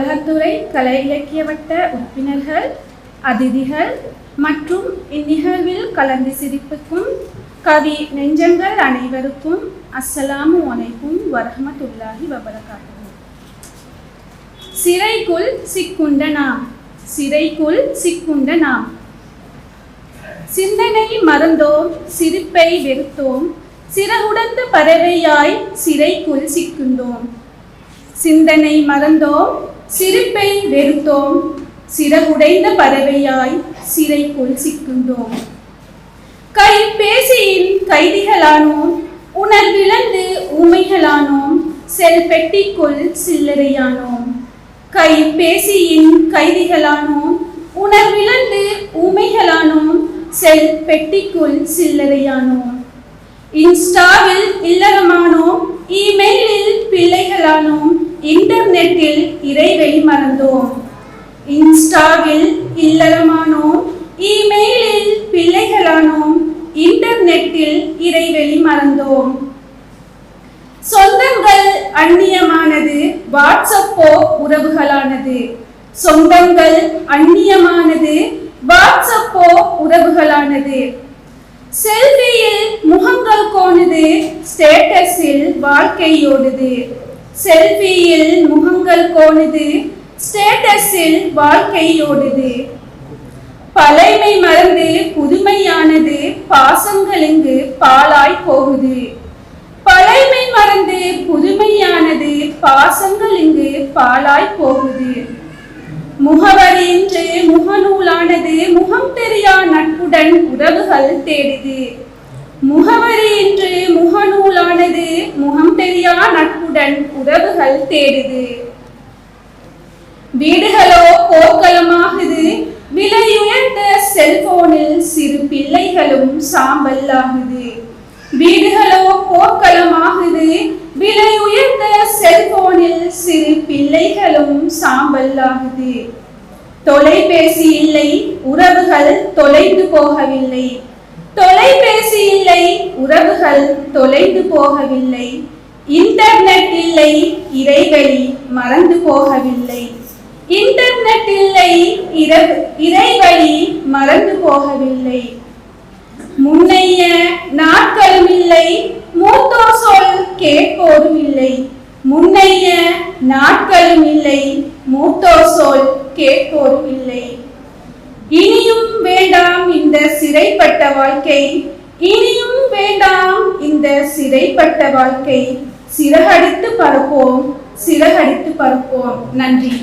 கழகத்துறை கலை இலக்கிய வட்ட உறுப்பினர்கள், அதிதிகள் மற்றும் இந்நிகழ்வில் கலந்து சிரிப்புக்கும் கவி நெஞ்சங்கள் அனைவருக்கும் அஸ்ஸலாமு அலைக்கும் வரஹ்மத்துல்லாஹி வபரகாத்துஹு. சிறைக்குள் சிக்குண்ட நாம், சிறைக்குள் சிக்குண்ட நாம். சிந்தனை மறந்தோம், சிரிப்பை வெறுத்தோம், சிறகுடந்த பறவையாய் சிறைக்குள் சிக்குண்டோம். சிந்தனை மறந்தோம், சிரிப்பை வெறுத்தோம், சிறகுடைந்த பறவையாய் சிறைக்குள் சிக்குண்டோம். கைபேசியின் கைதிகளானோம், உணர்விழந்து ஊமைகளானோம், செல் பெட்டிக்குள் சில்லறையானோம். கைபேசியின் கைதிகளானோம், உணர்விழந்து ஊமைகளானோம், செல் பெட்டிக்குள் சில்லறையானோம். இன்ஸ்டாவில் இல்லறமானோம், இமெயிலில் பிள்ளைகளானோம், இன்டர்நெட்டில் இறைவெளி மறந்தோம். இன்ஸ்டாவில் இல்லறமானோம், இமெயிலில் பிள்ளைகளானோம், இன்டர்நெட்டில் இறைவெளி மறந்தோம். சொந்தங்கள் அந்நியமானது, வாட்ஸ்அப்போ உறவுகளானது. சொந்தங்கள் அந்நியமானது, வாட்ஸ்அப்போ உறவுகளானது. செல்ஃபியில் முகங்கள் கோணுது, ஸ்டேட்டஸில் வாழ்க்கையோடுது. செல்ஃபியில் முகங்கள் கோணுது, ஸ்டேட்டஸில் வாழ்க்கையோடுது. பழைமை மறந்து புதுமையானது, பாசங்கள் இங்கு பாழாய் போகுது. பழைமை மறந்து புதுமையானது, பாசங்கள் இங்கு பாழாய் போகுது. முகவரியின்றி முகநூலானது, முகம் தெரியா நட்புடன் உறவுகள் தேடுது. முகவரியின்றி முகநூலானது, முகம் தெரியா நட்புடன் உறவுகள் தேடுது. வீடுகளோ போர்க்களமாகுது, விலையுயர்ந்த செல்போனில் சிறு பிள்ளைகளும் சாம்பல் ஆகுது. வீடுகளோ போர்க்களமாகுது, விலை உயர்ந்த செல்போனில் சிறு பிள்ளைகளும் சாம்பல் ஆகுது. தொலைபேசி இல்லை, உறவுகள் தொலைந்து போகவில்லை. தொலைபேசி இல்லை, உறவுகள் தொலைந்து போகவில்லை. இன்டர்நெட் இல்லை, இறைவெளி மறந்து போகவில்லை. இன்டர்நெட் இல்லை, இறைவெளி மறந்து போகவில்லை. முன்னைய நாட்களும் இல்லை, மூத்தோர் சொல் கேட்போரும் இல்லை. முன்னைய நாட்களும் இல்லை, மூத்தோர் சொல் கேட்போரும் இல்லை. இனியும் வேண்டாம் இந்த சிறைப்பட்ட வாழ்க்கை, இனியும் வேண்டாம் இந்த சிறைப்பட்ட வாழ்க்கை. சிறகடித்து பறப்போம், சிறகடித்து பறப்போம். நன்றி.